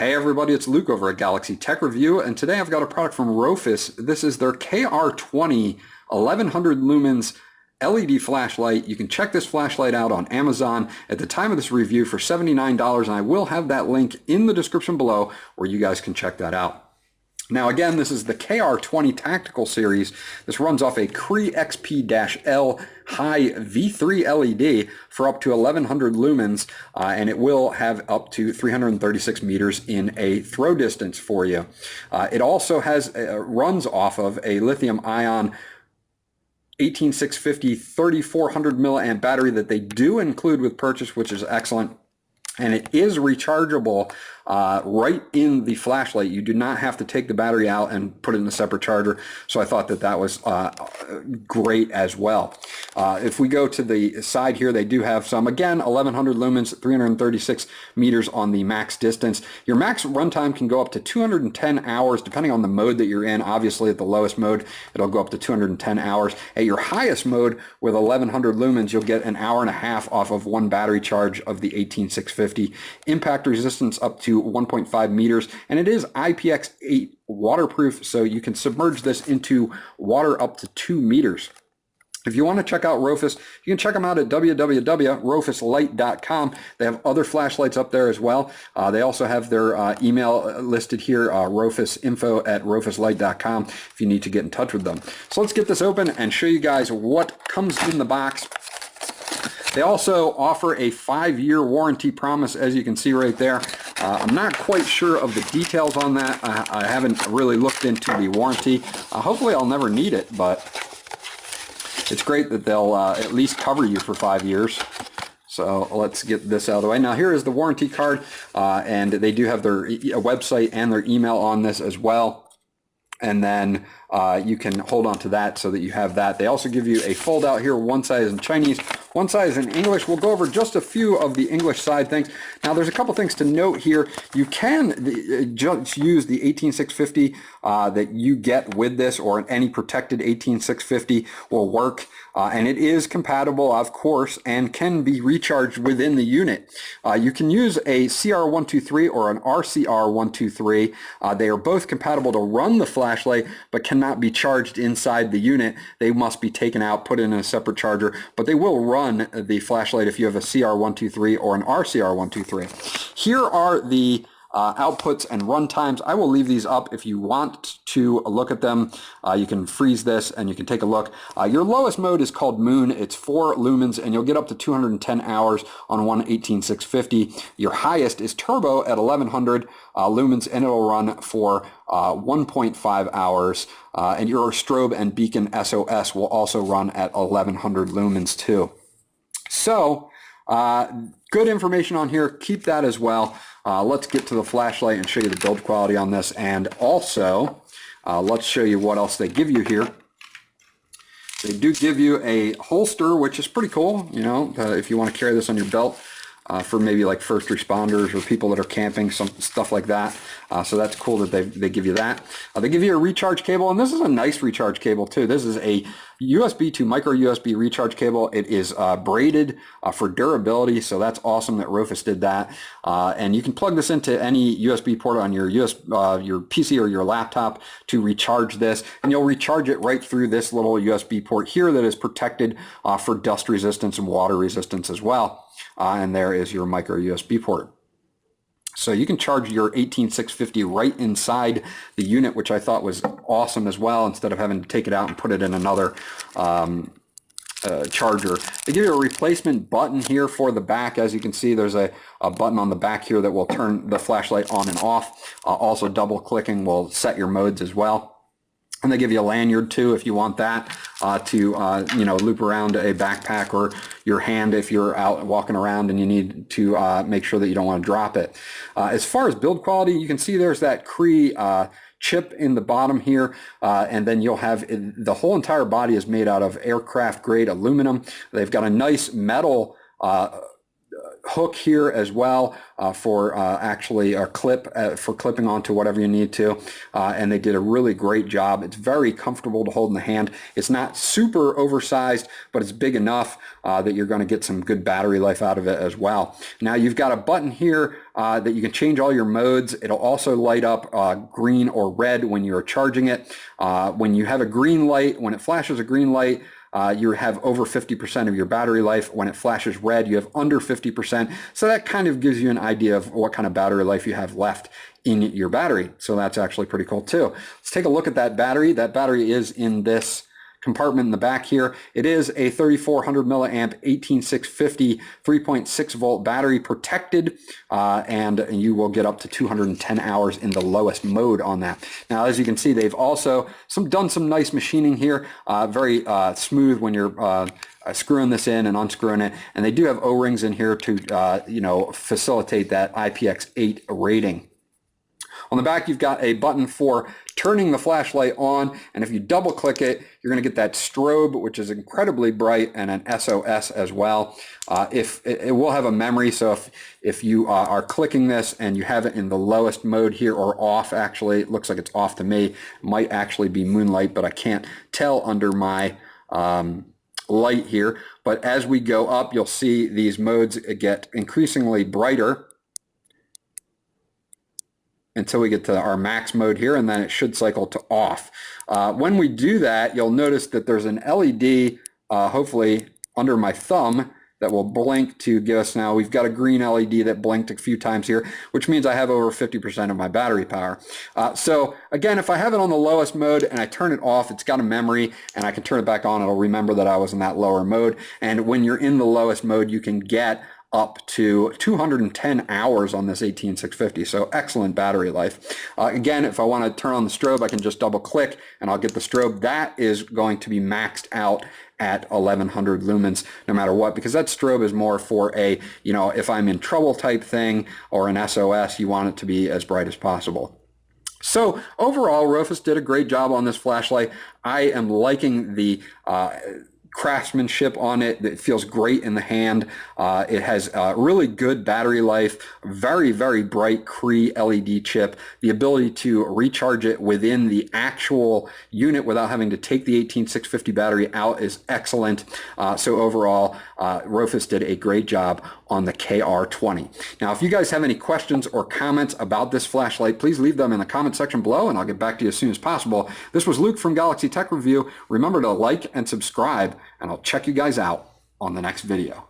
Hey everybody, it's Luke over at Galaxy Tech Review, and today I've got a product from Rofis. This is their KR20 1100 lumens LED flashlight. You can check this flashlight out on Amazon at the time of this review for $79, and I will have that link in the description below where you guys can check that out. Now again, this is the KR20 Tactical Series. This runs off a CREE XP-L high V3 LED for up to 1100 lumens, and it will have up to 336 meters in a throw distance for you. It also has runs off of a lithium ion 18650 3400 milliamp battery that they do include with purchase, which is excellent. And it is rechargeable right in the flashlight. You do not have to take the battery out and put it in a separate charger. So I thought that that was great as well. If we go to the side here, they do have some, again, 1100 lumens, 336 meters on the max distance. Your max runtime can go up to 210 hours, depending on the mode that you're in. Obviously, at the lowest mode, it'll go up to 210 hours. At your highest mode with 1100 lumens, you'll get an hour and a half off of one battery charge of the 18650. Impact resistance up to 1.5 meters, and it is IPX8 waterproof, so you can submerge this into water up to 2 meters. If you want to check out Rofis, you can check them out at www.rofislight.com. They have other flashlights up there as well. They also have their email listed here, rofisinfo@rofislight.com, if you need to get in touch with them. So let's get this open and show you guys what comes in the box. They also offer a 5-year warranty promise, as you can see right there. I'm not quite sure of the details on that. I haven't really looked into the warranty. Hopefully I'll never need it, but it's great that they'll at least cover you for 5 years. So let's get this out of the way. Now here is the warranty card, and they do have their website and their email on this as well. And then you can hold on to that so that you have that. They also give you a fold out here, one side is in Chinese, one side is in English. We'll go over just a few of the English side things. Now there's a couple things to note here. You can just use the 18650 that you get with this, or any protected 18650 will work. And it is compatible, of course, and can be recharged within the unit. You can use a CR123 or an RCR123. They are both compatible to run the flashlight, but cannot be charged inside the unit. They must be taken out, put in a separate charger, but they will run the flashlight if you have a CR123 or an RCR123. Here are the outputs and run times. I will leave these up if you want to look at them. You can freeze this and you can take a look. Your lowest mode is called Moon. It's 4 lumens, and you'll get up to 210 hours on one 18650. Your highest is Turbo at 1100 lumens, and it'll run for 1.5 hours. And your strobe and beacon SOS will also run at 1100 lumens too. So good information on here. Keep that as well. Let's get to the flashlight and show you the build quality on this, and also let's show you what else they give you here. They do give you a holster, which is pretty cool, you know, if you want to carry this on your belt for maybe like first responders or people that are camping, some stuff like that. So that's cool that they give you that. They give you a recharge cable, and this is a nice recharge cable too. This is a USB to micro USB recharge cable. It is braided for durability, so that's awesome that Rofis did that. And you can plug this into any USB port on your your PC or your laptop to recharge this, and you'll recharge it right through this little USB port here that is protected for dust resistance and water resistance as well. And there is your micro USB port. So you can charge your 18650 right inside the unit, which I thought was awesome as well, instead of having to take it out and put it in another charger. They give you a replacement button here for the back. As you can see, there's a button on the back here that will turn the flashlight on and off. Also, double clicking will set your modes as well. And they give you a lanyard too if you want that to you know, loop around a backpack or your hand if you're out walking around and you need to make sure that you don't want to drop it. As far as build quality, you can see there's that CREE chip in the bottom here, and then you'll have the whole entire body is made out of aircraft grade aluminum. They've got a nice metal hook here as well for actually a clip for clipping onto whatever you need to, and they did a really great job. It's very comfortable to hold in the hand. It's not super oversized, but it's big enough that you're going to get some good battery life out of it as well. Now you've got a button here that you can change all your modes. It'll also light up green or red when you're charging it. When you have a green light, when it flashes a green light, you have over 50% of your battery life. When it flashes red, you have under 50%. So that kind of gives you an idea of what kind of battery life you have left in your battery. So that's actually pretty cool too. Let's take a look at that battery. That battery is in this compartment in the back here. It is a 3400 milliamp 18650 3.6 volt battery, protected, and you will get up to 210 hours in the lowest mode on that. Now, as you can see, they've also done some nice machining here, very smooth when you're screwing this in and unscrewing it, and they do have O-rings in here to facilitate that IPX8 rating. On the back, you've got a button for turning the flashlight on, and if you double click it, you're going to get that strobe, which is incredibly bright, and an SOS as well. If it will have a memory, so if you are clicking this and you have it in the lowest mode here, or off, actually, it looks like it's off to me. It might actually be moonlight, but I can't tell under my light here. But as we go up, you'll see these modes get increasingly brighter until we get to our max mode here, and then it should cycle to off. When we do that, you'll notice that there's an LED, hopefully under my thumb, that will blink to give us, now we've got a green LED that blinked a few times here, which means I have over 50% of my battery power. So again, if I have it on the lowest mode and I turn it off, it's got a memory, and I can turn it back on. It'll remember that I was in that lower mode. And when you're in the lowest mode, you can get up to 210 hours on this 18650, so excellent battery life. Again, if I want to turn on the strobe, I can just double click and I'll get the strobe. That is going to be maxed out at 1100 lumens no matter what, because that strobe is more for a, if I'm in trouble type thing or an SOS, you want it to be as bright as possible. So overall, Rofis did a great job on this flashlight. I am liking the craftsmanship on it. It feels great in the hand. It has really good battery life, very, very bright CREE LED chip. The ability to recharge it within the actual unit without having to take the 18650 battery out is excellent. So overall, Rofis did a great job on the KR20. Now, if you guys have any questions or comments about this flashlight, please leave them in the comment section below, and I'll get back to you as soon as possible. This was Luke from Galaxy Tech Review. Remember to like and subscribe, and I'll check you guys out on the next video.